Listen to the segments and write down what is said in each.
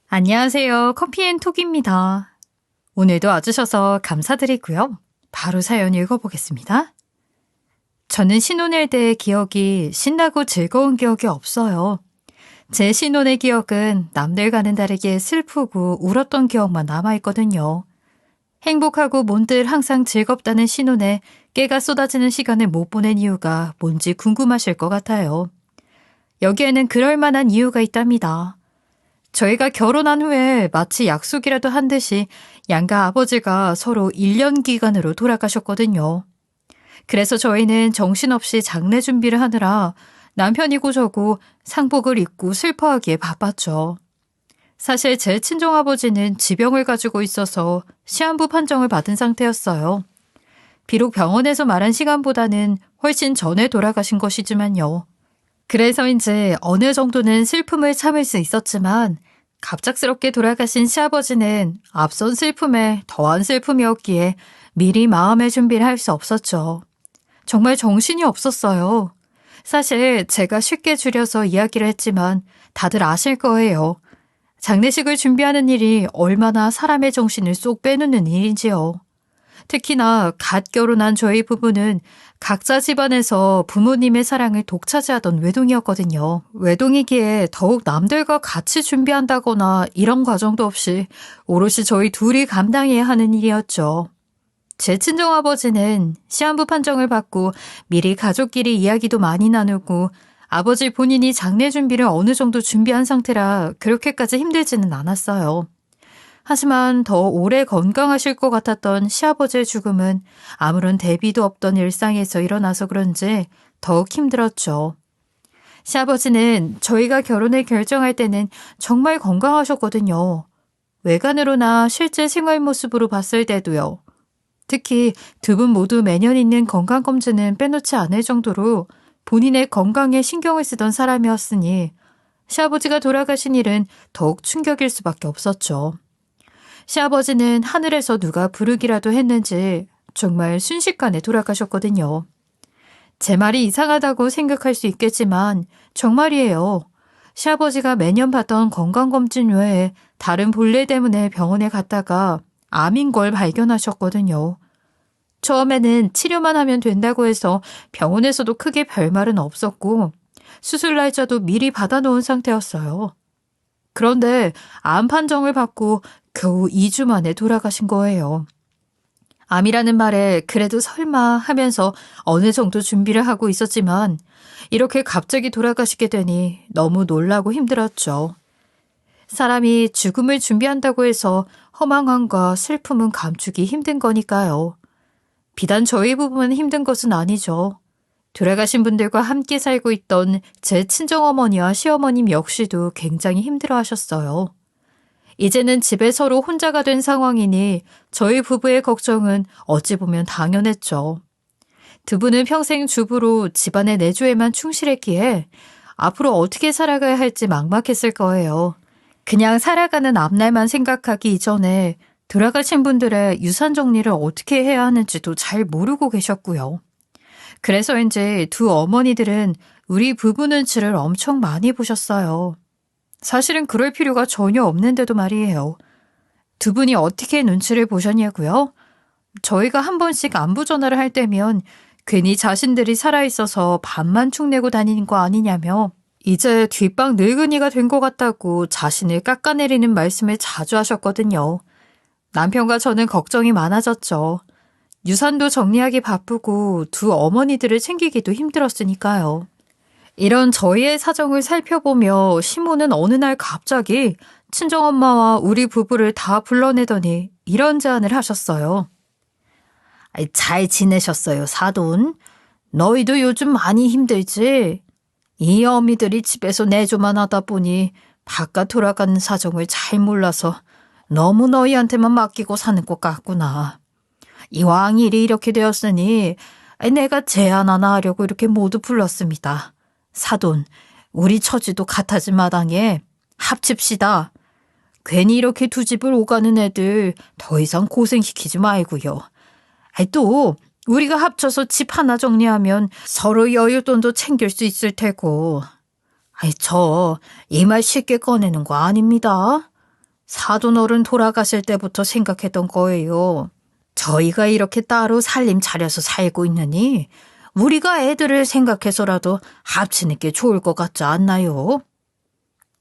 안녕하세요. 커피앤톡입니다. 오늘도 와주셔서 감사드리고요. 바로 사연 읽어보겠습니다. 저는 신혼일 때의 기억이 신나고 즐거운 기억이 없어요. 제 신혼의 기억은 남들과는 다르게 슬프고 울었던 기억만 남아있거든요. 행복하고 뭔들 항상 즐겁다는 신혼에 깨가 쏟아지는 시간을 못 보낸 이유가 뭔지 궁금하실 것 같아요. 여기에는 그럴 만한 이유가 있답니다. 저희가 결혼한 후에 마치 약속이라도 한 듯이 양가 아버지가 서로 1년 기간으로 돌아가셨거든요. 그래서 저희는 정신없이 장례 준비를 하느라 남편이고 저고 상복을 입고 슬퍼하기에 바빴죠. 사실 제 친정아버지는 지병을 가지고 있어서 시한부 판정을 받은 상태였어요. 비록 병원에서 말한 시간보다는 훨씬 전에 돌아가신 것이지만요. 그래서인지 어느 정도는 슬픔을 참을 수 있었지만 갑작스럽게 돌아가신 시아버지는 앞선 슬픔에 더한 슬픔이었기에 미리 마음의 준비를 할 수 없었죠. 정말 정신이 없었어요. 사실 제가 쉽게 줄여서 이야기를 했지만 다들 아실 거예요. 장례식을 준비하는 일이 얼마나 사람의 정신을 쏙 빼놓는 일인지요. 특히나 갓 결혼한 저희 부부는 각자 집안에서 부모님의 사랑을 독차지하던 외동이었거든요. 외동이기에 더욱 남들과 같이 준비한다거나 이런 과정도 없이 오롯이 저희 둘이 감당해야 하는 일이었죠. 제 친정아버지는 시한부 판정을 받고 미리 가족끼리 이야기도 많이 나누고 아버지 본인이 장례 준비를 어느 정도 준비한 상태라 그렇게까지 힘들지는 않았어요. 하지만 더 오래 건강하실 것 같았던 시아버지의 죽음은 아무런 대비도 없던 일상에서 일어나서 그런지 더욱 힘들었죠. 시아버지는 저희가 결혼을 결정할 때는 정말 건강하셨거든요. 외관으로나 실제 생활 모습으로 봤을 때도요. 특히 두 분 모두 매년 있는 건강검진은 빼놓지 않을 정도로 본인의 건강에 신경을 쓰던 사람이었으니 시아버지가 돌아가신 일은 더욱 충격일 수밖에 없었죠. 시아버지는 하늘에서 누가 부르기라도 했는지 정말 순식간에 돌아가셨거든요. 제 말이 이상하다고 생각할 수 있겠지만 정말이에요. 시아버지가 매년 받던 건강검진 외에 다른 볼일 때문에 병원에 갔다가 암인 걸 발견하셨거든요. 처음에는 치료만 하면 된다고 해서 병원에서도 크게 별말은 없었고 수술 날짜도 미리 받아놓은 상태였어요. 그런데 암 판정을 받고 겨우 2주 만에 돌아가신 거예요. 암이라는 말에 그래도 설마 하면서 어느 정도 준비를 하고 있었지만 이렇게 갑자기 돌아가시게 되니 너무 놀라고 힘들었죠. 사람이 죽음을 준비한다고 해서 허망함과 슬픔은 감추기 힘든 거니까요. 비단 저희 부부만 힘든 것은 아니죠. 돌아가신 분들과 함께 살고 있던 제 친정어머니와 시어머님 역시도 굉장히 힘들어하셨어요. 이제는 집에 서로 혼자가 된 상황이니 저희 부부의 걱정은 어찌 보면 당연했죠. 두 분은 평생 주부로 집안의 내조에만 충실했기에 앞으로 어떻게 살아가야 할지 막막했을 거예요. 그냥 살아가는 앞날만 생각하기 이전에 돌아가신 분들의 유산 정리를 어떻게 해야 하는지도 잘 모르고 계셨고요. 그래서인지 두 어머니들은 우리 부부 눈치를 엄청 많이 보셨어요. 사실은 그럴 필요가 전혀 없는데도 말이에요. 두 분이 어떻게 눈치를 보셨냐고요? 저희가 한 번씩 안부 전화를 할 때면 괜히 자신들이 살아있어서 밥만 축내고 다니는 거 아니냐며 이제 뒷방 늙은이가 된 것 같다고 자신을 깎아내리는 말씀을 자주 하셨거든요. 남편과 저는 걱정이 많아졌죠. 유산도 정리하기 바쁘고 두 어머니들을 챙기기도 힘들었으니까요. 이런 저희의 사정을 살펴보며 시모는 어느 날 갑자기 친정엄마와 우리 부부를 다 불러내더니 이런 제안을 하셨어요. 잘 지내셨어요, 사돈? 너희도 요즘 많이 힘들지? 이 어미들이 집에서 내조만 하다 보니 바깥 돌아가는 사정을 잘 몰라서 너무 너희한테만 맡기고 사는 것 같구나. 이왕 일이 이렇게 되었으니 내가 제안 하나 하려고 이렇게 모두 불렀습니다. 사돈, 우리 처지도 같아진 마당에 합칩시다. 괜히 이렇게 두 집을 오가는 애들 더 이상 고생시키지 말고요. 또 우리가 합쳐서 집 하나 정리하면 서로 여윳돈도 챙길 수 있을 테고. 저 이 말 쉽게 꺼내는 거 아닙니다. 사돈 어른 돌아가실 때부터 생각했던 거예요. 저희가 이렇게 따로 살림 차려서 살고 있느니 우리가 애들을 생각해서라도 합치는 게 좋을 것 같지 않나요?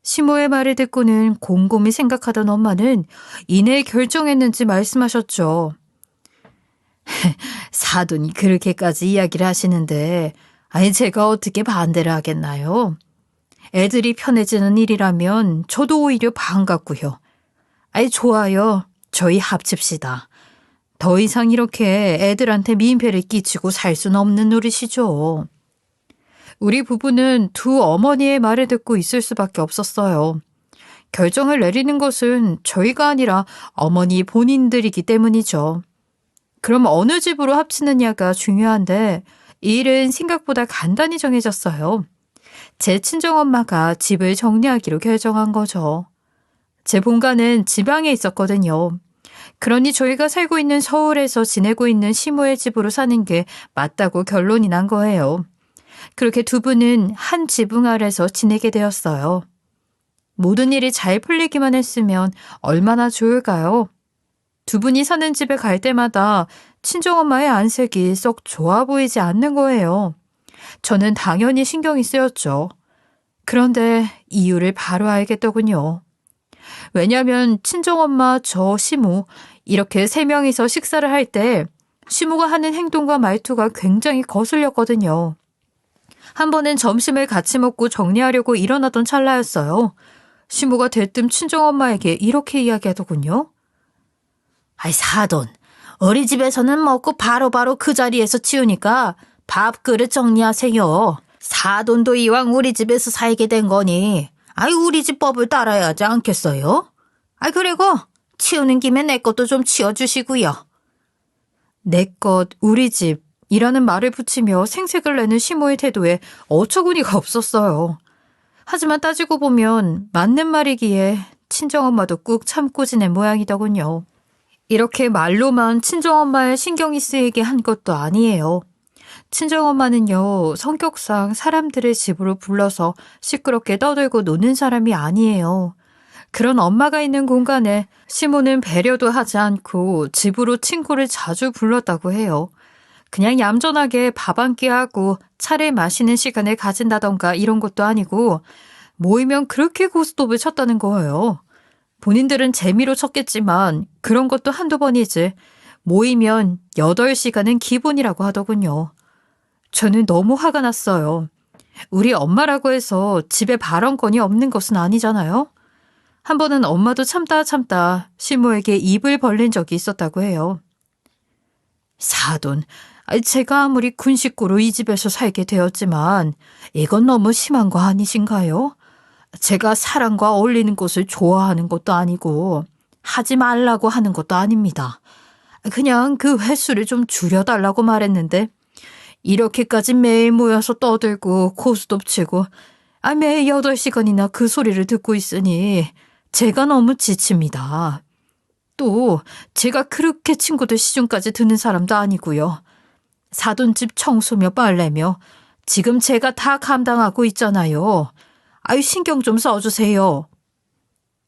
시모의 말을 듣고는 곰곰이 생각하던 엄마는 이내 결정했는지 말씀하셨죠. 사돈이 그렇게까지 이야기를 하시는데 아니 제가 어떻게 반대를 하겠나요? 애들이 편해지는 일이라면 저도 오히려 반갑고요. 아이 좋아요. 저희 합칩시다. 더 이상 이렇게 애들한테 민폐를 끼치고 살 수는 없는 노릇이죠. 우리 부부는 두 어머니의 말을 듣고 있을 수밖에 없었어요. 결정을 내리는 것은 저희가 아니라 어머니 본인들이기 때문이죠. 그럼 어느 집으로 합치느냐가 중요한데 이 일은 생각보다 간단히 정해졌어요. 제 친정엄마가 집을 정리하기로 결정한 거죠. 제 본가는 지방에 있었거든요. 그러니 저희가 살고 있는 서울에서 지내고 있는 시모의 집으로 사는 게 맞다고 결론이 난 거예요. 그렇게 두 분은 한 지붕 아래서 지내게 되었어요. 모든 일이 잘 풀리기만 했으면 얼마나 좋을까요? 두 분이 사는 집에 갈 때마다 친정엄마의 안색이 썩 좋아 보이지 않는 거예요. 저는 당연히 신경이 쓰였죠. 그런데 이유를 바로 알겠더군요. 왜냐하면 친정엄마, 저 시모 이렇게 세 명이서 식사를 할 때 시모가 하는 행동과 말투가 굉장히 거슬렸거든요. 한 번은 점심을 같이 먹고 정리하려고 일어나던 찰나였어요. 시모가 대뜸 친정엄마에게 이렇게 이야기하더군요. 아이 사돈, 우리 집에서는 먹고 바로바로 그 자리에서 치우니까 밥그릇 정리하세요. 사돈도 이왕 우리 집에서 살게 된 거니 아이 우리 집 법을 따라야 하지 않겠어요? 아이 그리고 치우는 김에 내 것도 좀 치워주시고요. 내 것, 우리 집이라는 말을 붙이며 생색을 내는 시모의 태도에 어처구니가 없었어요. 하지만 따지고 보면 맞는 말이기에 친정엄마도 꾹 참고 지낸 모양이더군요. 이렇게 말로만 친정엄마의 신경이 쓰이게 한 것도 아니에요. 친정엄마는요, 성격상 사람들을 집으로 불러서 시끄럽게 떠들고 노는 사람이 아니에요. 그런 엄마가 있는 공간에 시모는 배려도 하지 않고 집으로 친구를 자주 불렀다고 해요. 그냥 얌전하게 밥 한 끼 하고 차를 마시는 시간을 가진다던가 이런 것도 아니고 모이면 그렇게 고스톱을 쳤다는 거예요. 본인들은 재미로 쳤겠지만 그런 것도 한두 번이지 모이면 8시간은 기본이라고 하더군요. 저는 너무 화가 났어요. 우리 엄마라고 해서 집에 발언권이 없는 것은 아니잖아요. 한 번은 엄마도 참다 시모에게 입을 벌린 적이 있었다고 해요. 사돈, 제가 아무리 군 식구로 이 집에서 살게 되었지만 이건 너무 심한 거 아니신가요? 제가 사람과 어울리는 것을 좋아하는 것도 아니고 하지 말라고 하는 것도 아닙니다. 그냥 그 횟수를 좀 줄여달라고 말했는데 이렇게까지 매일 모여서 떠들고 고스톱 치고 매일 8시간이나 그 소리를 듣고 있으니 제가 너무 지칩니다. 또 제가 그렇게 친구들 시중까지 듣는 사람도 아니고요. 사돈집 청소며 빨래며 지금 제가 다 감당하고 있잖아요. 아유 신경 좀 써주세요.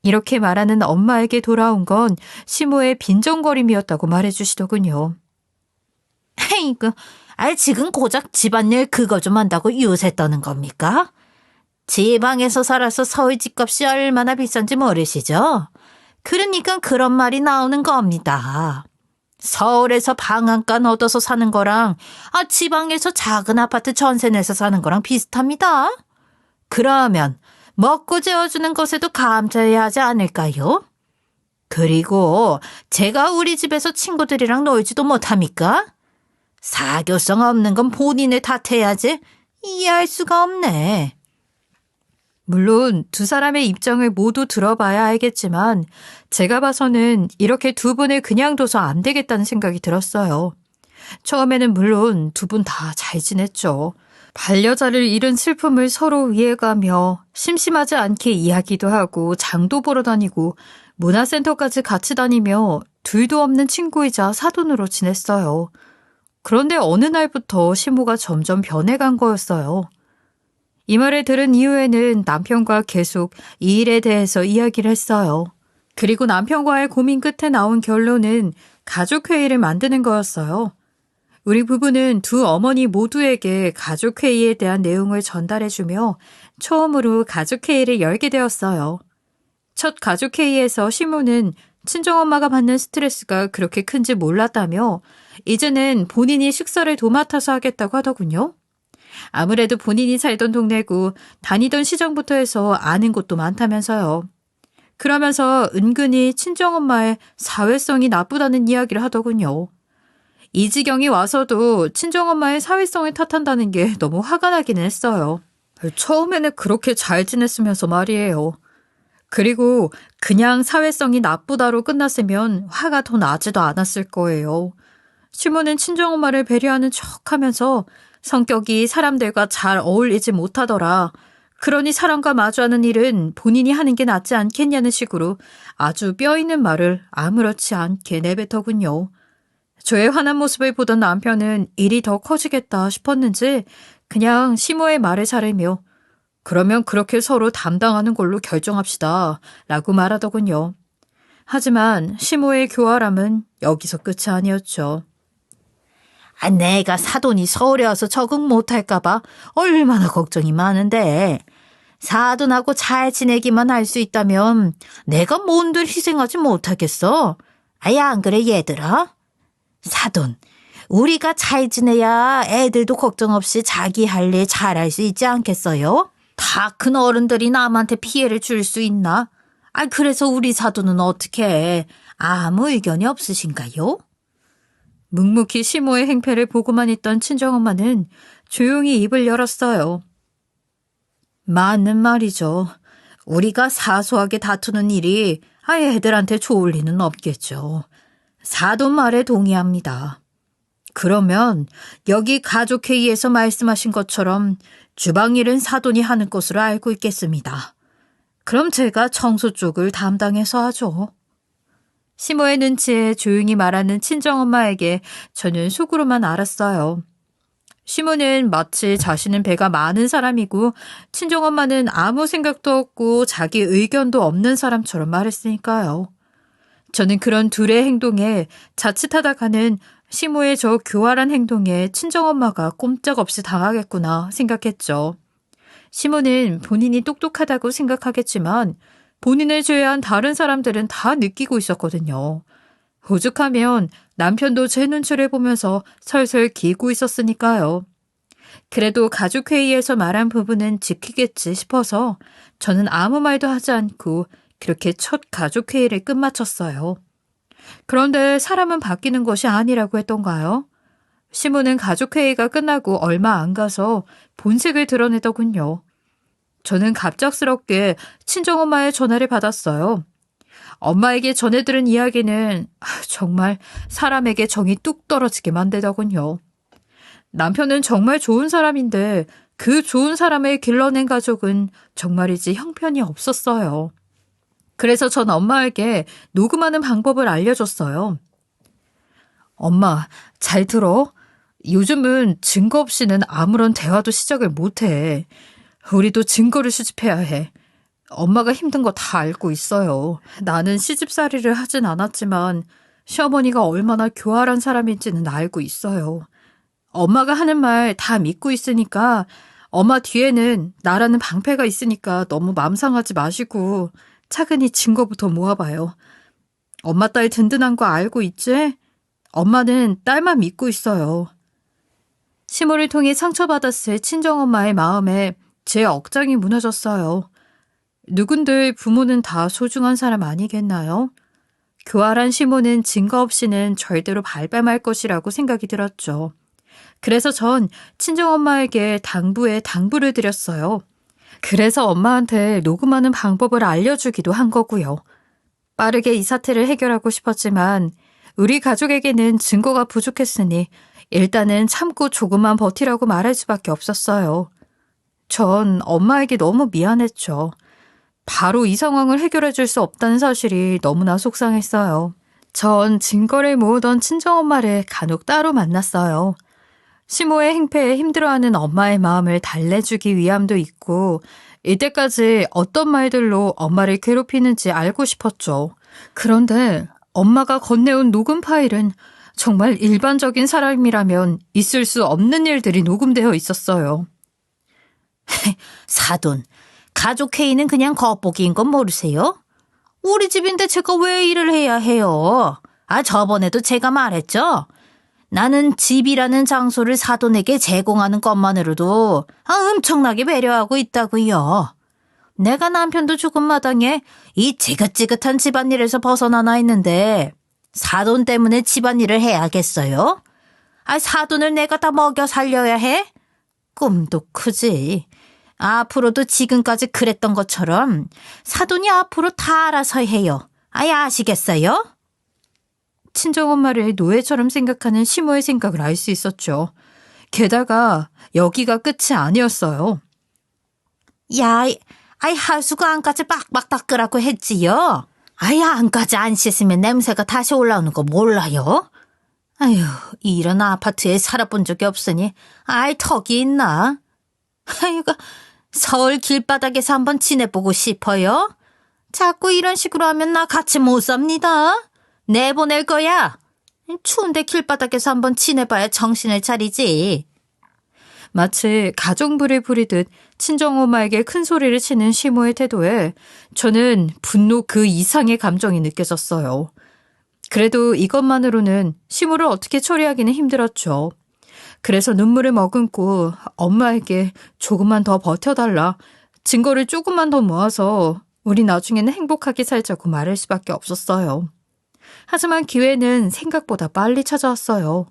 이렇게 말하는 엄마에게 돌아온 건 시모의 빈정거림이었다고 말해주시더군요. 아이고, 지금 고작 집안일 그거 좀 한다고 요새 떠는 겁니까? 지방에서 살아서 서울 집값이 얼마나 비싼지 모르시죠? 그러니까 그런 말이 나오는 겁니다. 서울에서 방앗간 얻어서 사는 거랑 지방에서 작은 아파트 전세 내서 사는 거랑 비슷합니다. 그러면 먹고 재워주는 것에도 감사해야 하지 않을까요? 그리고 제가 우리 집에서 친구들이랑 놀지도 못합니까? 사교성 없는 건 본인을 탓해야지 이해할 수가 없네. 물론 두 사람의 입장을 모두 들어봐야 알겠지만 제가 봐서는 이렇게 두 분을 그냥 둬서 안 되겠다는 생각이 들었어요. 처음에는 물론 두 분 다 잘 지냈죠. 반려자를 잃은 슬픔을 서로 이해가며 심심하지 않게 이야기도 하고 장도 보러 다니고 문화센터까지 같이 다니며 둘도 없는 친구이자 사돈으로 지냈어요. 그런데 어느 날부터 시모가 점점 변해간 거였어요. 이 말을 들은 이후에는 남편과 계속 이 일에 대해서 이야기를 했어요. 그리고 남편과의 고민 끝에 나온 결론은 가족회의를 만드는 거였어요. 우리 부부는 두 어머니 모두에게 가족회의에 대한 내용을 전달해주며 처음으로 가족회의를 열게 되었어요. 첫 가족회의에서 시모는 친정엄마가 받는 스트레스가 그렇게 큰지 몰랐다며 이제는 본인이 식사를 도맡아서 하겠다고 하더군요. 아무래도 본인이 살던 동네고 다니던 시장부터 해서 아는 곳도 많다면서요. 그러면서 은근히 친정엄마의 사회성이 나쁘다는 이야기를 하더군요. 이 지경이 와서도 친정엄마의 사회성을 탓한다는 게 너무 화가 나긴 했어요. 처음에는 그렇게 잘 지냈으면서 말이에요. 그리고 그냥 사회성이 나쁘다로 끝났으면 화가 더 나지도 않았을 거예요. 시모는 친정엄마를 배려하는 척하면서 성격이 사람들과 잘 어울리지 못하더라. 그러니 사람과 마주하는 일은 본인이 하는 게 낫지 않겠냐는 식으로 아주 뼈있는 말을 아무렇지 않게 내뱉더군요. 저의 화난 모습을 보던 남편은 일이 더 커지겠다 싶었는지 그냥 시모의 말을 자르며 그러면 그렇게 서로 담당하는 걸로 결정합시다 라고 말하더군요. 하지만 시모의 교활함은 여기서 끝이 아니었죠. 내가 사돈이 서울에 와서 적응 못할까봐 얼마나 걱정이 많은데 사돈하고 잘 지내기만 할 수 있다면 내가 뭔들 희생하지 못하겠어. 아야 안 그래 얘들아? 사돈, 우리가 잘 지내야 애들도 걱정 없이 자기 할 일 잘할 수 있지 않겠어요? 다 큰 어른들이 남한테 피해를 줄 수 있나? 그래서 우리 사돈은 어떻게 해? 아무 의견이 없으신가요? 묵묵히 시모의 행패를 보고만 있던 친정엄마는 조용히 입을 열었어요. 맞는 말이죠. 우리가 사소하게 다투는 일이 애들한테 좋을 리는 없겠죠. 사돈 말에 동의합니다. 그러면 여기 가족회의에서 말씀하신 것처럼 주방일은 사돈이 하는 것으로 알고 있겠습니다. 그럼 제가 청소 쪽을 담당해서 하죠. 시모의 눈치에 조용히 말하는 친정엄마에게 저는 속으로만 알았어요. 시모는 마치 자신은 배가 많은 사람이고 친정엄마는 아무 생각도 없고 자기 의견도 없는 사람처럼 말했으니까요. 저는 그런 둘의 행동에 자칫하다가는 시모의 저 교활한 행동에 친정엄마가 꼼짝없이 당하겠구나 생각했죠. 시모는 본인이 똑똑하다고 생각하겠지만 본인을 제외한 다른 사람들은 다 느끼고 있었거든요. 오죽하면 남편도 제 눈치를 보면서 설설 기고 있었으니까요. 그래도 가족회의에서 말한 부분은 지키겠지 싶어서 저는 아무 말도 하지 않고 그렇게 첫 가족회의를 끝마쳤어요. 그런데 사람은 바뀌는 것이 아니라고 했던가요? 시모는 가족회의가 끝나고 얼마 안 가서 본색을 드러내더군요. 저는 갑작스럽게 친정엄마의 전화를 받았어요. 엄마에게 전해들은 이야기는 정말 사람에게 정이 뚝 떨어지게 만들더군요. 남편은 정말 좋은 사람인데 그 좋은 사람을 길러낸 가족은 정말이지 형편이 없었어요. 그래서 전 엄마에게 녹음하는 방법을 알려줬어요. 엄마, 잘 들어? 요즘은 증거 없이는 아무런 대화도 시작을 못해. 우리도 증거를 수집해야 해. 엄마가 힘든 거 다 알고 있어요. 나는 시집살이를 하진 않았지만 시어머니가 얼마나 교활한 사람인지는 알고 있어요. 엄마가 하는 말 다 믿고 있으니까 엄마 뒤에는 나라는 방패가 있으니까 너무 맘 상하지 마시고 차근히 증거부터 모아봐요. 엄마 딸 든든한 거 알고 있지? 엄마는 딸만 믿고 있어요. 시모를 통해 상처받았을 친정엄마의 마음에 제 억장이 무너졌어요. 누군들 부모는 다 소중한 사람 아니겠나요? 교활한 시모는 증거 없이는 절대로 발뺌할 것이라고 생각이 들었죠. 그래서 전 친정엄마에게 당부에 당부를 드렸어요. 그래서 엄마한테 녹음하는 방법을 알려주기도 한 거고요. 빠르게 이 사태를 해결하고 싶었지만 우리 가족에게는 증거가 부족했으니 일단은 참고 조금만 버티라고 말할 수밖에 없었어요. 전 엄마에게 너무 미안했죠. 바로 이 상황을 해결해 줄 수 없다는 사실이 너무나 속상했어요. 전 증거를 모으던 친정엄마를 간혹 따로 만났어요. 시모의 행패에 힘들어하는 엄마의 마음을 달래주기 위함도 있고 이때까지 어떤 말들로 엄마를 괴롭히는지 알고 싶었죠. 그런데 엄마가 건네온 녹음 파일은 정말 일반적인 사람이라면 있을 수 없는 일들이 녹음되어 있었어요. 사돈, 가족 회의는 그냥 겉보기인 건 모르세요? 우리 집인데 제가 왜 일을 해야 해요? 저번에도 제가 말했죠? 나는 집이라는 장소를 사돈에게 제공하는 것만으로도 엄청나게 배려하고 있다고요. 내가 남편도 죽은 마당에 이 지긋지긋한 집안일에서 벗어나나 있는데 사돈 때문에 집안일을 해야겠어요? 사돈을 내가 다 먹여 살려야 해? 꿈도 크지. 앞으로도 지금까지 그랬던 것처럼 사돈이 앞으로 다 알아서 해요. 아시겠어요? 친정엄마를 노예처럼 생각하는 시모의 생각을 알 수 있었죠. 게다가 여기가 끝이 아니었어요. 하수구 안까지 빡빡 닦으라고 했지요. 안까지 안 씻으면 냄새가 다시 올라오는 거 몰라요? 이런 아파트에 살아본 적이 없으니 턱이 있나? 서울 길바닥에서 한번 지내보고 싶어요? 자꾸 이런 식으로 하면 나 같이 못 삽니다. 내보낼 거야. 추운데 길바닥에서 한번 지내봐야 정신을 차리지. 마치 가정부를 부리듯 친정엄마에게 큰 소리를 치는 시모의 태도에 저는 분노 그 이상의 감정이 느껴졌어요. 그래도 이것만으로는 시모를 어떻게 처리하기는 힘들었죠. 그래서 눈물을 머금고 엄마에게 조금만 더 버텨달라, 증거를 조금만 더 모아서 우리 나중에는 행복하게 살자고 말할 수밖에 없었어요. 하지만 기회는 생각보다 빨리 찾아왔어요.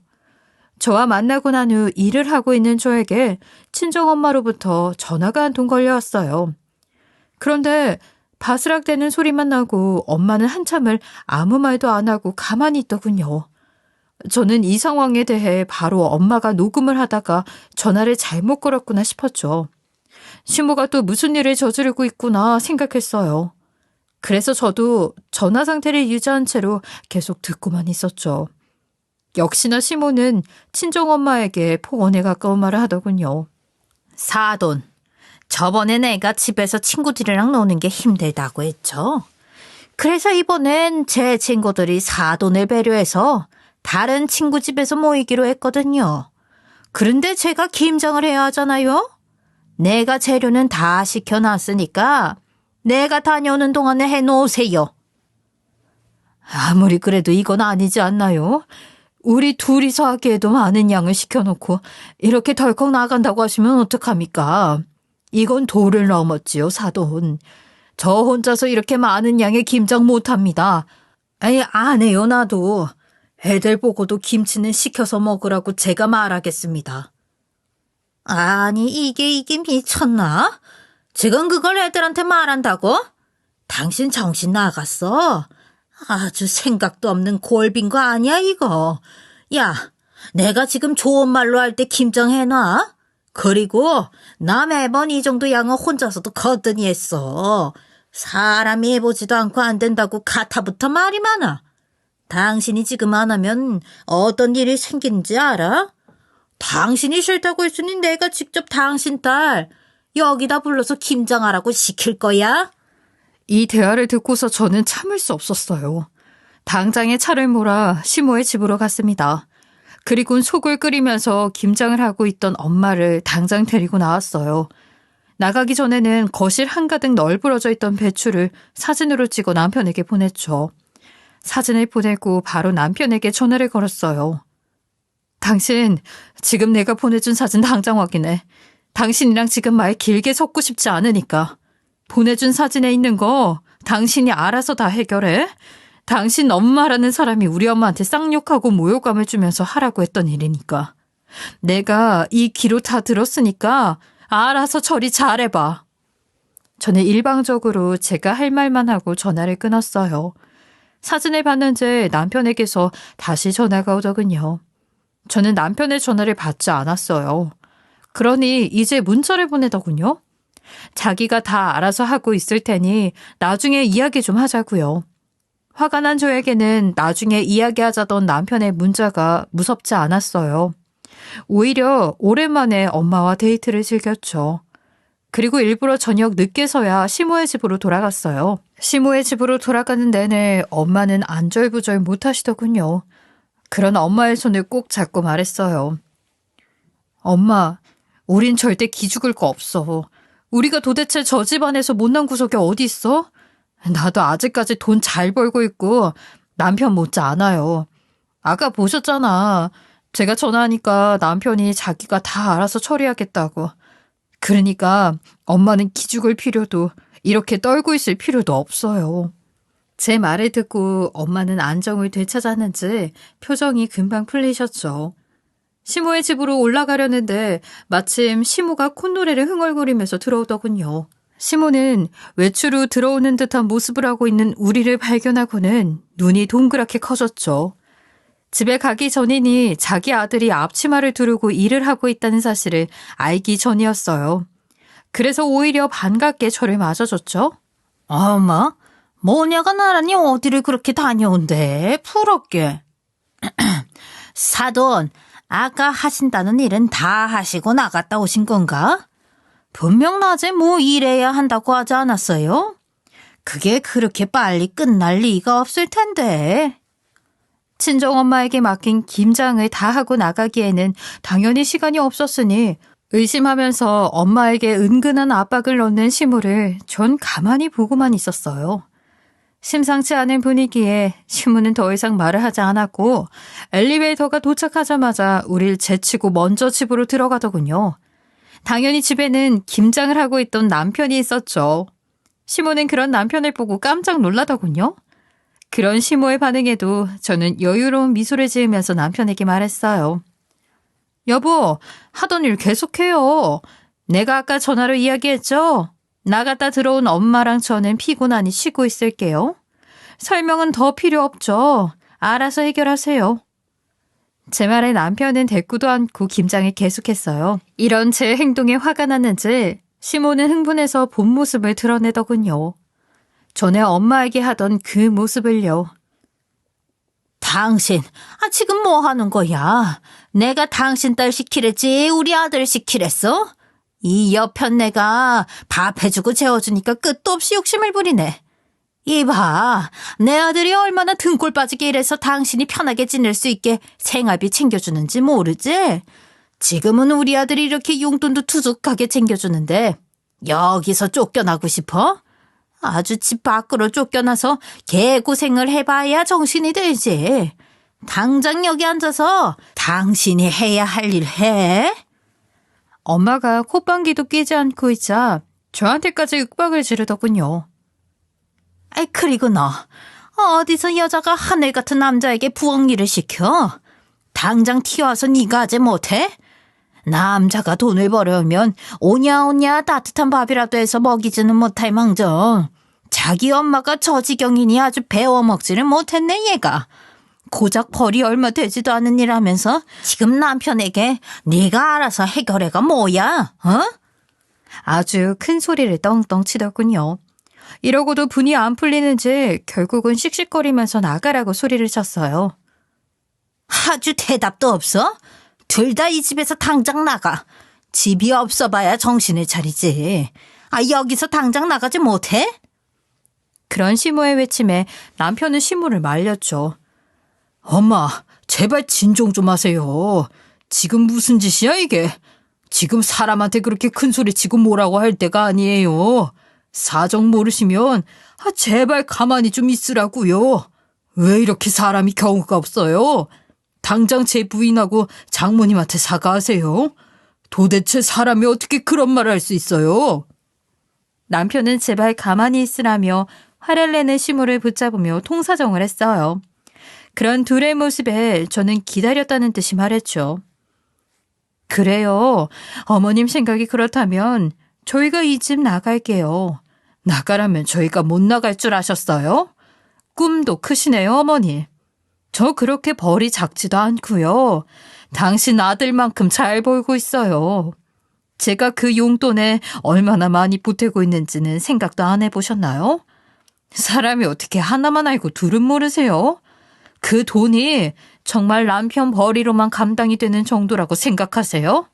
저와 만나고 난 후 일을 하고 있는 저에게 친정엄마로부터 전화가 한 통 걸려왔어요. 그런데 바스락대는 소리만 나고 엄마는 한참을 아무 말도 안 하고 가만히 있더군요. 저는 이 상황에 대해 바로 엄마가 녹음을 하다가 전화를 잘못 걸었구나 싶었죠. 시모가 또 무슨 일을 저지르고 있구나 생각했어요. 그래서 저도 전화 상태를 유지한 채로 계속 듣고만 있었죠. 역시나 시모는 친정엄마에게 폭언에 가까운 말을 하더군요. 사돈, 저번에 내가 집에서 친구들이랑 노는 게 힘들다고 했죠. 그래서 이번엔 제 친구들이 사돈을 배려해서 다른 친구 집에서 모이기로 했거든요. 그런데 제가 김장을 해야 하잖아요. 내가 재료는 다 시켜놨으니까 내가 다녀오는 동안에 해놓으세요. 아무리 그래도 이건 아니지 않나요? 우리 둘이서 하기에도 많은 양을 시켜놓고 이렇게 덜컥 나간다고 하시면 어떡합니까? 이건 도를 넘었지요, 사돈. 저 혼자서 이렇게 많은 양의 김장 못합니다. 안 해요, 나도. 애들 보고도 김치는 시켜서 먹으라고 제가 말하겠습니다. 이게 미쳤나? 지금 그걸 애들한테 말한다고? 당신 정신 나갔어? 아주 생각도 없는 골빈 거 아니야, 이거? 야, 내가 지금 좋은 말로 할 때 김장해놔? 그리고 나 매번 이 정도 양은 혼자서도 거뜬히 했어. 사람이 해보지도 않고 안 된다고 가타부터 말이 많아. 당신이 지금 안 하면 어떤 일이 생기는지 알아? 당신이 싫다고 했으니 내가 직접 당신 딸 여기다 불러서 김장하라고 시킬 거야? 이 대화를 듣고서 저는 참을 수 없었어요. 당장에 차를 몰아 시모의 집으로 갔습니다. 그리고는 속을 끓이면서 김장을 하고 있던 엄마를 당장 데리고 나왔어요. 나가기 전에는 거실 한가득 널브러져 있던 배추를 사진으로 찍어 남편에게 보냈죠. 사진을 보내고 바로 남편에게 전화를 걸었어요. 당신, 지금 내가 보내준 사진 당장 확인해. 당신이랑 지금 말 길게 섞고 싶지 않으니까. 보내준 사진에 있는 거 당신이 알아서 다 해결해. 당신 엄마라는 사람이 우리 엄마한테 쌍욕하고 모욕감을 주면서 하라고 했던 일이니까. 내가 이 귀로 다 들었으니까 알아서 처리 잘해봐. 저는 일방적으로 제가 할 말만 하고 전화를 끊었어요. 사진을 봤는지 남편에게서 다시 전화가 오더군요. 저는 남편의 전화를 받지 않았어요. 그러니 이제 문자를 보내더군요. 자기가 다 알아서 하고 있을 테니 나중에 이야기 좀 하자고요. 화가 난 저에게는 나중에 이야기하자던 남편의 문자가 무섭지 않았어요. 오히려 오랜만에 엄마와 데이트를 즐겼죠. 그리고 일부러 저녁 늦게서야 시모의 집으로 돌아갔어요. 시모의 집으로 돌아가는 내내 엄마는 안절부절 못하시더군요. 그런 엄마의 손을 꼭 잡고 말했어요. 엄마, 우린 절대 기죽을 거 없어. 우리가 도대체 저 집안에서 못난 구석이 어디 있어? 나도 아직까지 돈 잘 벌고 있고 남편 못지 않아요. 아까 보셨잖아. 제가 전화하니까 남편이 자기가 다 알아서 처리하겠다고. 그러니까 엄마는 기죽을 필요도 이렇게 떨고 있을 필요도 없어요. 제 말을 듣고 엄마는 안정을 되찾았는지 표정이 금방 풀리셨죠. 시모의 집으로 올라가려는데 마침 시모가 콧노래를 흥얼거리면서 들어오더군요. 시모는 외출 후 들어오는 듯한 모습을 하고 있는 우리를 발견하고는 눈이 동그랗게 커졌죠. 집에 가기 전이니 자기 아들이 앞치마를 두르고 일을 하고 있다는 사실을 알기 전이었어요. 그래서 오히려 반갑게 저를 맞아줬죠. 엄마, 뭐냐가 나란히 어디를 그렇게 다녀온대? 부럽게. 사돈, 아까 하신다는 일은 다 하시고 나갔다 오신 건가? 분명 낮에 뭐 일해야 한다고 하지 않았어요? 그게 그렇게 빨리 끝날 리가 없을 텐데. 친정엄마에게 맡긴 김장을 다 하고 나가기에는 당연히 시간이 없었으니 의심하면서 엄마에게 은근한 압박을 넣는 시무를 전 가만히 보고만 있었어요. 심상치 않은 분위기에 시무는 더 이상 말을 하지 않았고 엘리베이터가 도착하자마자 우릴 제치고 먼저 집으로 들어가더군요. 당연히 집에는 김장을 하고 있던 남편이 있었죠. 시모는 그런 남편을 보고 깜짝 놀라더군요. 그런 시모의 반응에도 저는 여유로운 미소를 지으면서 남편에게 말했어요. 여보, 하던 일 계속해요. 내가 아까 전화로 이야기했죠? 나갔다 들어온 엄마랑 저는 피곤하니 쉬고 있을게요. 설명은 더 필요 없죠. 알아서 해결하세요. 제 말에 남편은 대꾸도 않고 김장을 계속했어요. 이런 제 행동에 화가 났는지 시모는 흥분해서 본 모습을 드러내더군요. 전에 엄마에게 하던 그 모습을요. 당신, 지금 뭐 하는 거야? 내가 당신 딸 시키랬지 우리 아들 시키랬어? 이 여편 내가 밥 해주고 재워주니까 끝도 없이 욕심을 부리네. 이봐, 내 아들이 얼마나 등골 빠지게 일해서 당신이 편하게 지낼 수 있게 생활비 챙겨주는지 모르지? 지금은 우리 아들이 이렇게 용돈도 투둑하게 챙겨주는데 여기서 쫓겨나고 싶어? 아주 집 밖으로 쫓겨나서 개고생을 해봐야 정신이 들지. 당장 여기 앉아서 당신이 해야 할 일 해. 엄마가 콧방귀도 끼지 않고 있자 저한테까지 윽박을 지르더군요. 그리고 너 어디서 여자가 하늘 같은 남자에게 부엌 일을 시켜? 당장 튀어와서 네가 하지 못해? 남자가 돈을 벌어오면 오냐오냐 따뜻한 밥이라도 해서 먹이지는 못할 망정. 자기 엄마가 저 지경이니 아주 배워먹지를 못했네 얘가. 고작 벌이 얼마 되지도 않은 일 하면서 지금 남편에게 네가 알아서 해결해가 뭐야? 어? 아주 큰 소리를 떵떵 치더군요. 이러고도 분이 안 풀리는지 결국은 씩씩거리면서 나가라고 소리를 쳤어요. 아주 대답도 없어? 둘 다 이 집에서 당장 나가. 집이 없어봐야 정신을 차리지. 여기서 당장 나가지 못해? 그런 시모의 외침에 남편은 시모를 말렸죠. 엄마, 제발 진정 좀 하세요. 지금 무슨 짓이야 이게? 지금 사람한테 그렇게 큰 소리 치고 뭐라고 할 때가 아니에요. 사정 모르시면 제발 가만히 좀 있으라고요. 왜 이렇게 사람이 경우가 없어요? 당장 제 부인하고 장모님한테 사과하세요. 도대체 사람이 어떻게 그런 말을 할 수 있어요? 남편은 제발 가만히 있으라며 화를 내는 시모를 붙잡으며 통사정을 했어요. 그런 둘의 모습에 저는 기다렸다는 듯이 말했죠. 그래요. 어머님 생각이 그렇다면 저희가 이 집 나갈게요. 나가라면 저희가 못 나갈 줄 아셨어요? 꿈도 크시네요, 어머니. 저 그렇게 벌이 작지도 않고요. 당신 아들만큼 잘 벌고 있어요. 제가 그 용돈에 얼마나 많이 보태고 있는지는 생각도 안 해보셨나요? 사람이 어떻게 하나만 알고 둘은 모르세요? 그 돈이 정말 남편 벌이로만 감당이 되는 정도라고 생각하세요?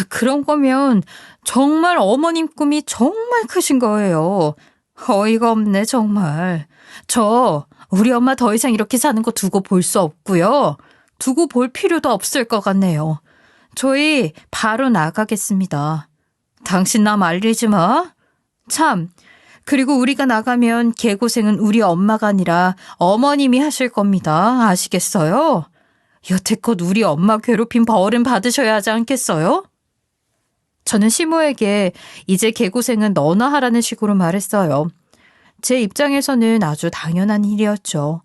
그런 거면 정말 어머님 꿈이 정말 크신 거예요. 어이가 없네, 정말. 우리 엄마 더 이상 이렇게 사는 거 두고 볼 수 없고요. 두고 볼 필요도 없을 것 같네요. 저희 바로 나가겠습니다. 당신 나 말리지 마. 참, 그리고 우리가 나가면 개고생은 우리 엄마가 아니라 어머님이 하실 겁니다. 아시겠어요? 여태껏 우리 엄마 괴롭힌 벌은 받으셔야 하지 않겠어요? 저는 시모에게 이제 개고생은 너나 하라는 식으로 말했어요. 제 입장에서는 아주 당연한 일이었죠.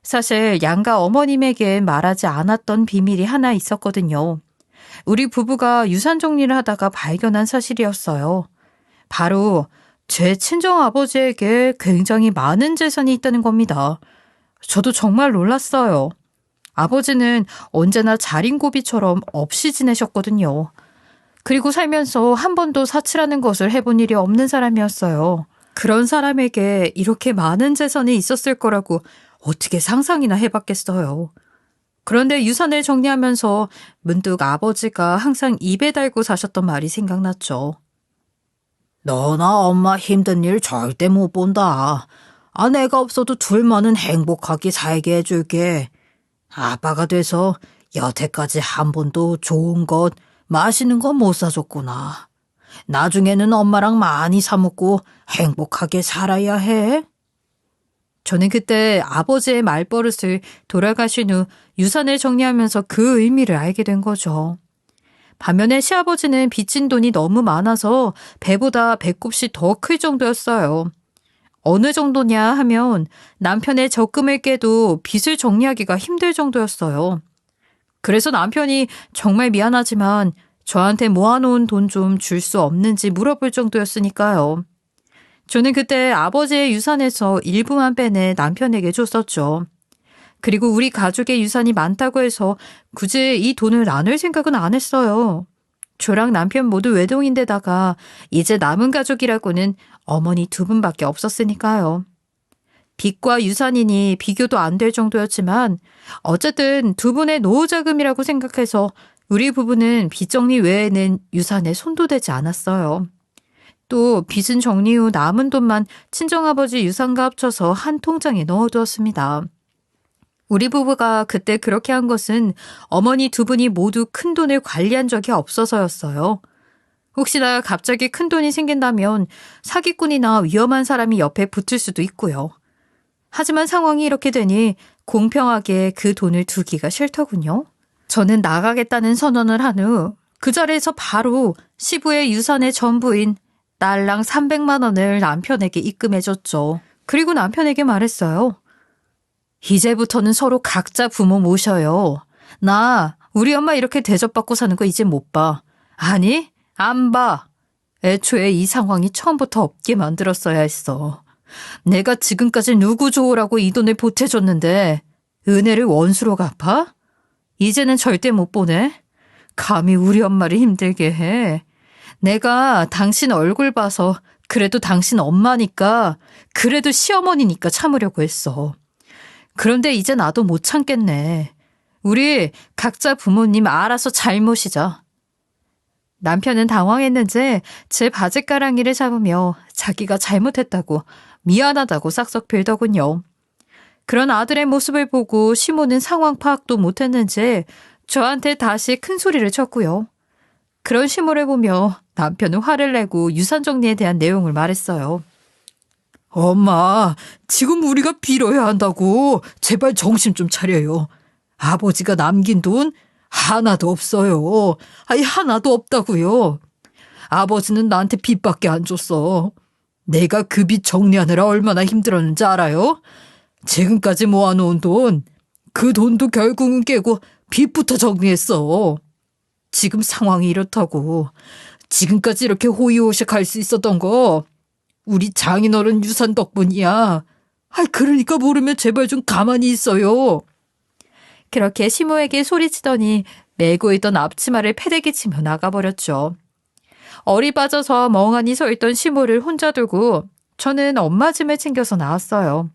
사실 양가 어머님에게 말하지 않았던 비밀이 하나 있었거든요. 우리 부부가 유산 정리를 하다가 발견한 사실이었어요. 바로 제 친정아버지에게 굉장히 많은 재산이 있다는 겁니다. 저도 정말 놀랐어요. 아버지는 언제나 자린고비처럼 없이 지내셨거든요. 그리고 살면서 한 번도 사치라는 것을 해본 일이 없는 사람이었어요. 그런 사람에게 이렇게 많은 재산이 있었을 거라고 어떻게 상상이나 해봤겠어요. 그런데 유산을 정리하면서 문득 아버지가 항상 입에 달고 사셨던 말이 생각났죠. 너나 엄마 힘든 일 절대 못 본다. 내가 없어도 둘만은 행복하게 살게 해줄게. 아빠가 돼서 여태까지 한 번도 좋은 것, 맛있는 거 못 사줬구나. 나중에는 엄마랑 많이 사 먹고 행복하게 살아야 해. 저는 그때 아버지의 말버릇을 돌아가신 후 유산을 정리하면서 그 의미를 알게 된 거죠. 반면에 시아버지는 빚진 돈이 너무 많아서 배보다 배꼽이 더 클 정도였어요. 어느 정도냐 하면 남편의 적금을 깨도 빚을 정리하기가 힘들 정도였어요. 그래서 남편이 정말 미안하지만 저한테 모아놓은 돈 좀 줄 수 없는지 물어볼 정도였으니까요. 저는 그때 아버지의 유산에서 일부만 빼내 남편에게 줬었죠. 그리고 우리 가족의 유산이 많다고 해서 굳이 이 돈을 나눌 생각은 안 했어요. 저랑 남편 모두 외동인데다가 이제 남은 가족이라고는 어머니 두 분밖에 없었으니까요. 빚과 유산이니 비교도 안 될 정도였지만 어쨌든 두 분의 노후자금이라고 생각해서 우리 부부는 빚 정리 외에는 유산에 손도 대지 않았어요. 또 빚은 정리 후 남은 돈만 친정아버지 유산과 합쳐서 한 통장에 넣어두었습니다. 우리 부부가 그때 그렇게 한 것은 어머니 두 분이 모두 큰 돈을 관리한 적이 없어서였어요. 혹시나 갑자기 큰 돈이 생긴다면 사기꾼이나 위험한 사람이 옆에 붙을 수도 있고요. 하지만 상황이 이렇게 되니 공평하게 그 돈을 두기가 싫더군요. 저는 나가겠다는 선언을 한 후 그 자리에서 바로 시부의 유산의 전부인 딸랑 300만 원을 남편에게 입금해줬죠. 그리고 남편에게 말했어요. 이제부터는 서로 각자 부모 모셔요. 나 우리 엄마 이렇게 대접받고 사는 거 이제 못 봐. 아니, 안 봐. 애초에 이 상황이 처음부터 없게 만들었어야 했어. 내가 지금까지 누구 좋으라고 이 돈을 보태줬는데 은혜를 원수로 갚아? 이제는 절대 못 보내. 감히 우리 엄마를 힘들게 해. 내가 당신 얼굴 봐서 그래도 당신 엄마니까 그래도 시어머니니까 참으려고 했어. 그런데 이제 나도 못 참겠네. 우리 각자 부모님 알아서 잘 모시자. 남편은 당황했는지 제 바짓가랑이를 잡으며 자기가 잘못했다고 미안하다고 싹싹 빌더군요. 그런 아들의 모습을 보고 시모는 상황 파악도 못했는지 저한테 다시 큰 소리를 쳤고요. 그런 시모를 보며 남편은 화를 내고 유산 정리에 대한 내용을 말했어요. 엄마, 지금 우리가 빌어야 한다고. 제발 정신 좀 차려요. 아버지가 남긴 돈 하나도 없어요. 아니, 하나도 없다고요. 아버지는 나한테 빚밖에 안 줬어. 내가 그 빚 정리하느라 얼마나 힘들었는지 알아요? 지금까지 모아놓은 돈, 그 돈도 결국은 깨고 빚부터 정리했어. 지금 상황이 이렇다고. 지금까지 이렇게 호의호식 할 수 있었던 거 우리 장인어른 유산 덕분이야. 그러니까 모르면 제발 좀 가만히 있어요. 그렇게 시모에게 소리치더니 메고 있던 앞치마를 패대기 치며 나가버렸죠. 어리 빠져서 멍하니 서 있던 시모를 혼자 두고 저는 엄마 짐을 챙겨서 나왔어요.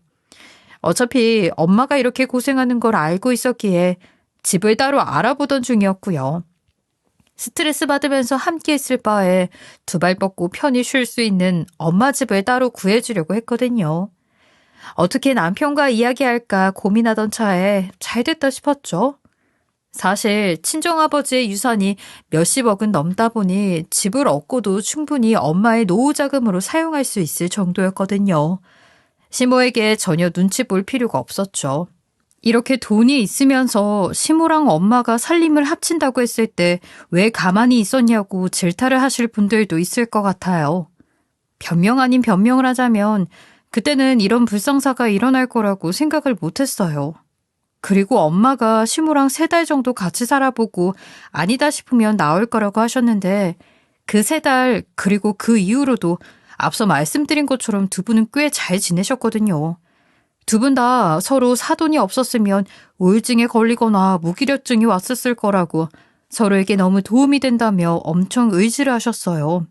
어차피 엄마가 이렇게 고생하는 걸 알고 있었기에 집을 따로 알아보던 중이었고요. 스트레스 받으면서 함께 있을 바에 두 발 뻗고 편히 쉴 수 있는 엄마 집을 따로 구해주려고 했거든요. 어떻게 남편과 이야기할까 고민하던 차에 잘 됐다 싶었죠. 사실 친정아버지의 유산이 몇십억은 넘다 보니 집을 얻고도 충분히 엄마의 노후 자금으로 사용할 수 있을 정도였거든요. 시모에게 전혀 눈치 볼 필요가 없었죠. 이렇게 돈이 있으면서 시모랑 엄마가 살림을 합친다고 했을 때 왜 가만히 있었냐고 질타를 하실 분들도 있을 것 같아요. 변명 아닌 변명을 하자면 그때는 이런 불상사가 일어날 거라고 생각을 못했어요. 그리고 엄마가 시모랑 3달 정도 같이 살아보고 아니다 싶으면 나올 거라고 하셨는데 그 3달 그리고 그 이후로도 앞서 말씀드린 것처럼 두 분은 꽤 잘 지내셨거든요. 두 분 다 서로 사돈이 없었으면 우울증에 걸리거나 무기력증이 왔었을 거라고 서로에게 너무 도움이 된다며 엄청 의지를 하셨어요.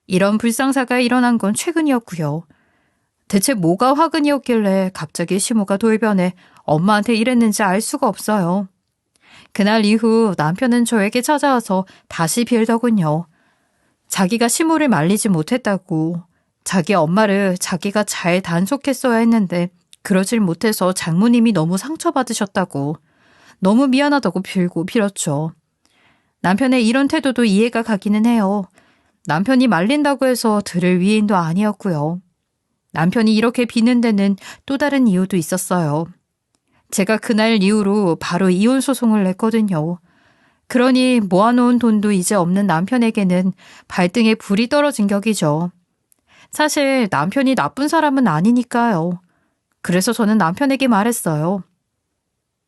이런 불상사가 일어난 건 최근이었고요. 대체 뭐가 화근이었길래 갑자기 시모가 돌변해 엄마한테 이랬는지 알 수가 없어요. 그날 이후 남편은 저에게 찾아와서 다시 빌더군요. 자기가 시모를 말리지 못했다고, 자기 엄마를 자기가 잘 단속했어야 했는데 그러질 못해서 장모님이 너무 상처받으셨다고, 너무 미안하다고 빌었죠. 남편의 이런 태도도 이해가 가기는 해요. 남편이 말린다고 해서 들을 위인도 아니었고요. 남편이 이렇게 비는 데는 또 다른 이유도 있었어요. 제가 그날 이후로 바로 이혼 소송을 냈거든요. 그러니 모아놓은 돈도 이제 없는 남편에게는 발등에 불이 떨어진 격이죠. 사실 남편이 나쁜 사람은 아니니까요. 그래서 저는 남편에게 말했어요.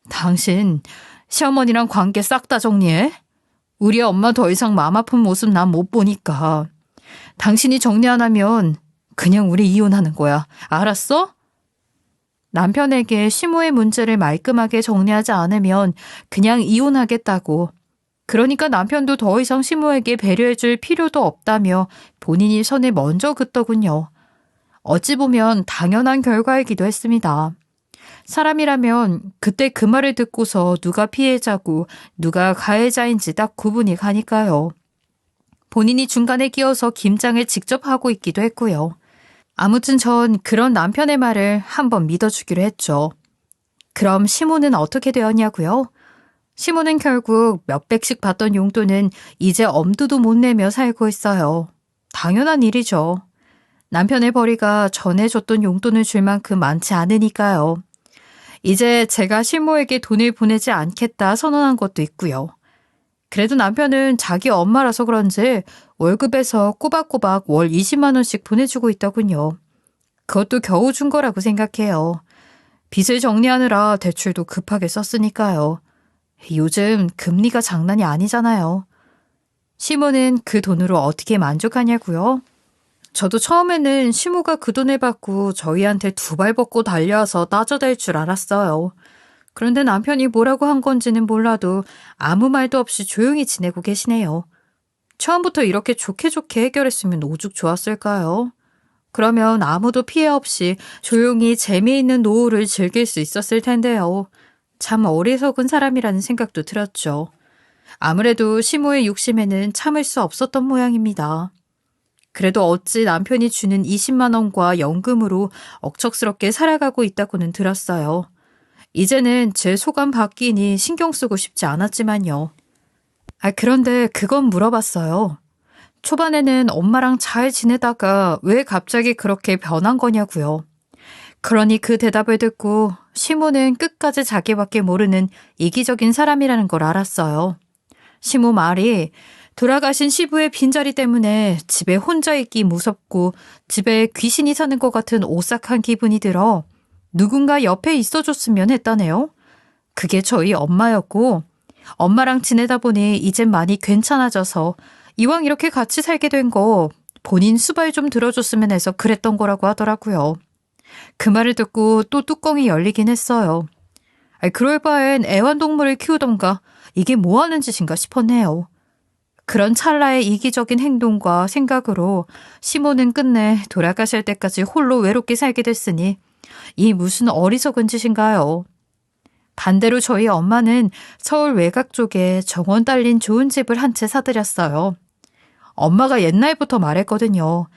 당신 시어머니랑 관계 싹 다 정리해? 우리 엄마 더 이상 마음 아픈 모습 난 못 보니까. 당신이 정리 안 하면 그냥 우리 이혼하는 거야. 알았어? 남편에게 시모의 문제를 말끔하게 정리하지 않으면 그냥 이혼하겠다고. 그러니까 남편도 더 이상 시모에게 배려해줄 필요도 없다며 본인이 선을 먼저 긋더군요. 어찌 보면 당연한 결과이기도 했습니다. 사람이라면 그때 그 말을 듣고서 누가 피해자고 누가 가해자인지 딱 구분이 가니까요. 본인이 중간에 끼어서 김장을 직접 하고 있기도 했고요. 아무튼 전 그런 남편의 말을 한번 믿어주기로 했죠. 그럼 시모는 어떻게 되었냐고요? 시모는 결국 몇백씩 받던 용돈은 이제 엄두도 못 내며 살고 있어요. 당연한 일이죠. 남편의 벌이가 전에 줬던 용돈을 줄 만큼 많지 않으니까요. 이제 제가 시모에게 돈을 보내지 않겠다 선언한 것도 있고요. 그래도 남편은 자기 엄마라서 그런지 월급에서 꼬박꼬박 월 20만 원씩 보내주고 있더군요. 그것도 겨우 준 거라고 생각해요. 빚을 정리하느라 대출도 급하게 썼으니까요. 요즘 금리가 장난이 아니잖아요. 시모는 그 돈으로 어떻게 만족하냐고요? 저도 처음에는 시모가 그 돈을 받고 저희한테 두 발 벗고 달려와서 따져댈 줄 알았어요. 그런데 남편이 뭐라고 한 건지는 몰라도 아무 말도 없이 조용히 지내고 계시네요. 처음부터 이렇게 좋게 해결했으면 오죽 좋았을까요? 그러면 아무도 피해 없이 조용히 재미있는 노후를 즐길 수 있었을 텐데요. 참 어리석은 사람이라는 생각도 들었죠. 아무래도 시모의 욕심에는 참을 수 없었던 모양입니다. 그래도 어찌 남편이 주는 20만 원과 연금으로 억척스럽게 살아가고 있다고는 들었어요. 이제는 제 소감 바뀌니 신경 쓰고 싶지 않았지만요. 그런데 그건 물어봤어요. 초반에는 엄마랑 잘 지내다가 왜 갑자기 그렇게 변한 거냐고요. 그러니 그 대답을 듣고 시모는 끝까지 자기밖에 모르는 이기적인 사람이라는 걸 알았어요. 시모 말이 돌아가신 시부의 빈자리 때문에 집에 혼자 있기 무섭고 집에 귀신이 사는 것 같은 오싹한 기분이 들어 누군가 옆에 있어줬으면 했다네요. 그게 저희 엄마였고 엄마랑 지내다 보니 이젠 많이 괜찮아져서 이왕 이렇게 같이 살게 된 거 본인 수발 좀 들어줬으면 해서 그랬던 거라고 하더라고요. 그 말을 듣고 또 뚜껑이 열리긴 했어요. 그럴 바엔 애완동물을 키우던가 이게 뭐 하는 짓인가 싶었네요. 그런 찰나의 이기적인 행동과 생각으로 시모는 끝내 돌아가실 때까지 홀로 외롭게 살게 됐으니 이 무슨 어리석은 짓인가요? 반대로 저희 엄마는 서울 외곽 쪽에 정원 딸린 좋은 집을 한 채 사들였어요. 엄마가 옛날부터 말했거든요.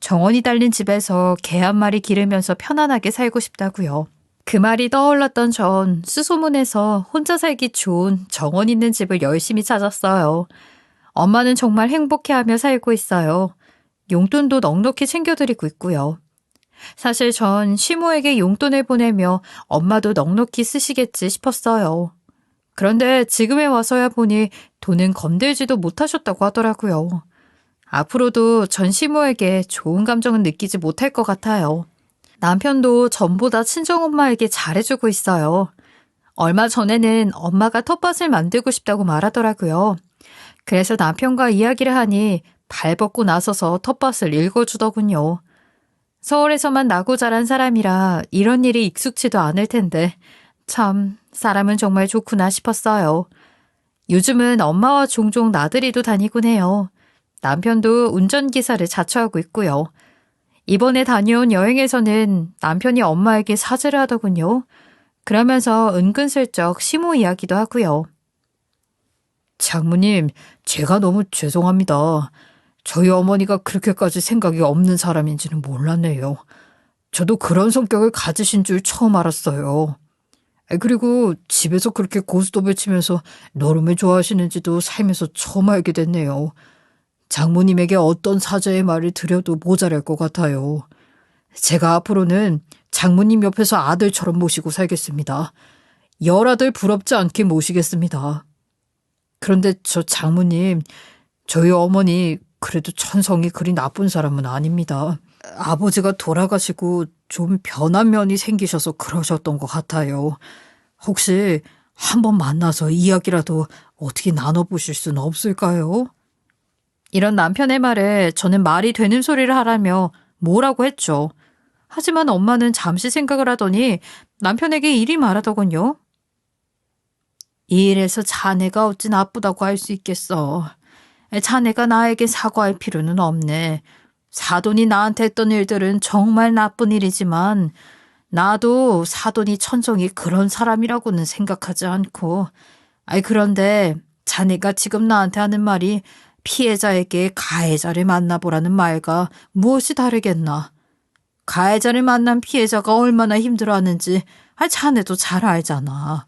정원이 딸린 집에서 개 한 마리 기르면서 편안하게 살고 싶다고요. 그 말이 떠올랐던 전 수소문에서 혼자 살기 좋은 정원 있는 집을 열심히 찾았어요. 엄마는 정말 행복해하며 살고 있어요. 용돈도 넉넉히 챙겨드리고 있고요. 사실 전 시모에게 용돈을 보내며 엄마도 넉넉히 쓰시겠지 싶었어요. 그런데 지금에 와서야 보니 돈은 건들지도 못하셨다고 하더라고요. 앞으로도 전 시모에게 좋은 감정은 느끼지 못할 것 같아요. 남편도 전보다 친정엄마에게 잘해주고 있어요. 얼마 전에는 엄마가 텃밭을 만들고 싶다고 말하더라고요. 그래서 남편과 이야기를 하니 발벗고 나서서 텃밭을 읽어주더군요. 서울에서만 나고 자란 사람이라 이런 일이 익숙치도 않을 텐데 참 사람은 정말 좋구나 싶었어요. 요즘은 엄마와 종종 나들이도 다니곤 해요. 남편도 운전기사를 자처하고 있고요. 이번에 다녀온 여행에서는 남편이 엄마에게 사죄를 하더군요. 그러면서 은근슬쩍 시모 이야기도 하고요. 장모님, 제가 너무 죄송합니다. 저희 어머니가 그렇게까지 생각이 없는 사람인지는 몰랐네요. 저도 그런 성격을 가지신 줄 처음 알았어요. 그리고 집에서 그렇게 고스톱을 치면서 노름을 좋아하시는지도 살면서 처음 알게 됐네요. 장모님에게 어떤 사죄의 말을 드려도 모자랄 것 같아요. 제가 앞으로는 장모님 옆에서 아들처럼 모시고 살겠습니다. 열아들 부럽지 않게 모시겠습니다. 그런데 저 장모님, 저희 어머니 그래도 천성이 그리 나쁜 사람은 아닙니다. 아버지가 돌아가시고 좀 변한 면이 생기셔서 그러셨던 것 같아요. 혹시 한번 만나서 이야기라도 어떻게 나눠보실 수는 없을까요? 이런 남편의 말에 저는 말이 되는 소리를 하라며 뭐라고 했죠. 하지만 엄마는 잠시 생각을 하더니 남편에게 이리 말하더군요. 이 일에서 자네가 어찌 나쁘다고 할 수 있겠어. 자네가 나에게 사과할 필요는 없네. 사돈이 나한테 했던 일들은 정말 나쁜 일이지만 나도 사돈이 천성이 그런 사람이라고는 생각하지 않고 그런데 자네가 지금 나한테 하는 말이 피해자에게 가해자를 만나보라는 말과 무엇이 다르겠나. 가해자를 만난 피해자가 얼마나 힘들어하는지 자네도 잘 알잖아.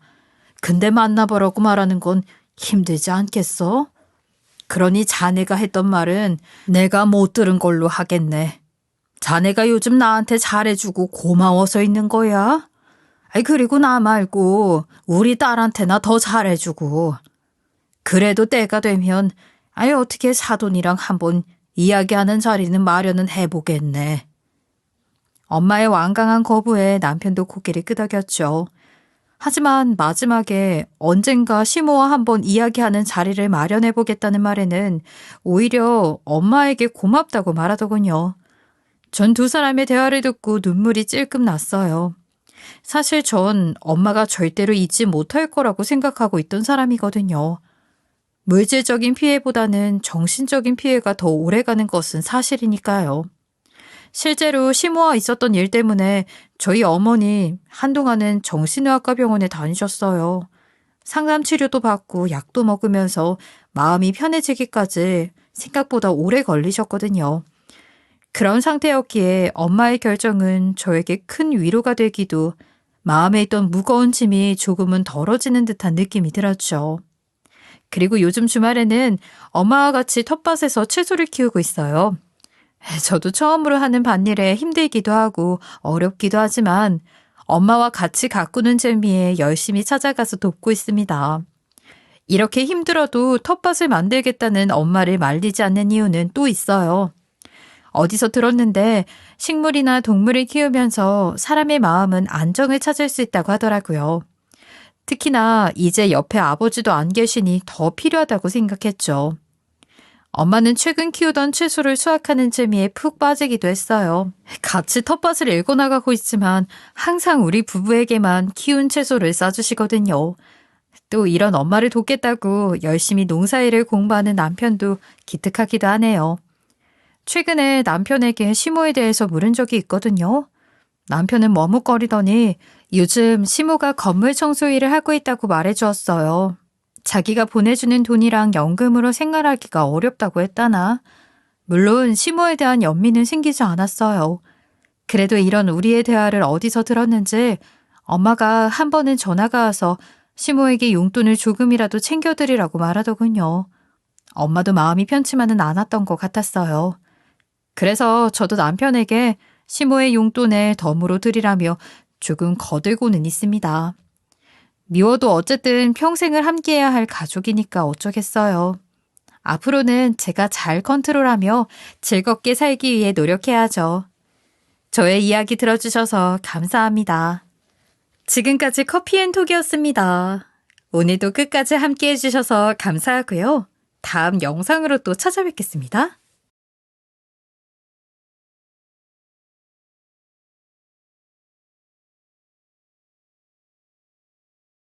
근데 만나보라고 말하는 건 힘들지 않겠어? 그러니 자네가 했던 말은 내가 못 들은 걸로 하겠네. 자네가 요즘 나한테 잘해주고 고마워서 있는 거야? 그리고 나 말고 우리 딸한테나 더 잘해주고. 그래도 때가 되면 어떻게 사돈이랑 한번 이야기하는 자리는 마련은 해보겠네. 엄마의 완강한 거부에 남편도 고개를 끄덕였죠. 하지만 마지막에 언젠가 시모와 한번 이야기하는 자리를 마련해보겠다는 말에는 오히려 엄마에게 고맙다고 말하더군요. 전 두 사람의 대화를 듣고 눈물이 찔끔 났어요. 사실 전 엄마가 절대로 잊지 못할 거라고 생각하고 있던 사람이거든요. 물질적인 피해보다는 정신적인 피해가 더 오래가는 것은 사실이니까요. 실제로 시모와 있었던 일 때문에 저희 어머니 한동안은 정신의학과 병원에 다니셨어요. 상담 치료도 받고 약도 먹으면서 마음이 편해지기까지 생각보다 오래 걸리셨거든요. 그런 상태였기에 엄마의 결정은 저에게 큰 위로가 되기도 마음에 있던 무거운 짐이 조금은 덜어지는 듯한 느낌이 들었죠. 그리고 요즘 주말에는 엄마와 같이 텃밭에서 채소를 키우고 있어요. 저도 처음으로 하는 밭일에 힘들기도 하고 어렵기도 하지만 엄마와 같이 가꾸는 재미에 열심히 찾아가서 돕고 있습니다. 이렇게 힘들어도 텃밭을 만들겠다는 엄마를 말리지 않는 이유는 또 있어요. 어디서 들었는데 식물이나 동물을 키우면서 사람의 마음은 안정을 찾을 수 있다고 하더라고요. 특히나 이제 옆에 아버지도 안 계시니 더 필요하다고 생각했죠. 엄마는 최근 키우던 채소를 수확하는 재미에 푹 빠지기도 했어요. 같이 텃밭을 일궈나가고 있지만 항상 우리 부부에게만 키운 채소를 싸주시거든요. 또 이런 엄마를 돕겠다고 열심히 농사일을 공부하는 남편도 기특하기도 하네요. 최근에 남편에게 시모에 대해서 물은 적이 있거든요. 남편은 머뭇거리더니 요즘 시모가 건물 청소 일을 하고 있다고 말해주었어요. 자기가 보내주는 돈이랑 연금으로 생활하기가 어렵다고 했다나. 물론 시모에 대한 연민은 생기지 않았어요. 그래도 이런 우리의 대화를 어디서 들었는지 엄마가 한 번은 전화가 와서 시모에게 용돈을 조금이라도 챙겨드리라고 말하더군요. 엄마도 마음이 편치만은 않았던 것 같았어요. 그래서 저도 남편에게 시모의 용돈을 덤으로 드리라며 조금 거들고는 있습니다. 미워도 어쨌든 평생을 함께해야 할 가족이니까 어쩌겠어요. 앞으로는 제가 잘 컨트롤하며 즐겁게 살기 위해 노력해야죠. 저의 이야기 들어주셔서 감사합니다. 지금까지 커피앤톡이었습니다. 오늘도 끝까지 함께 해주셔서 감사하고요. 다음 영상으로 또 찾아뵙겠습니다.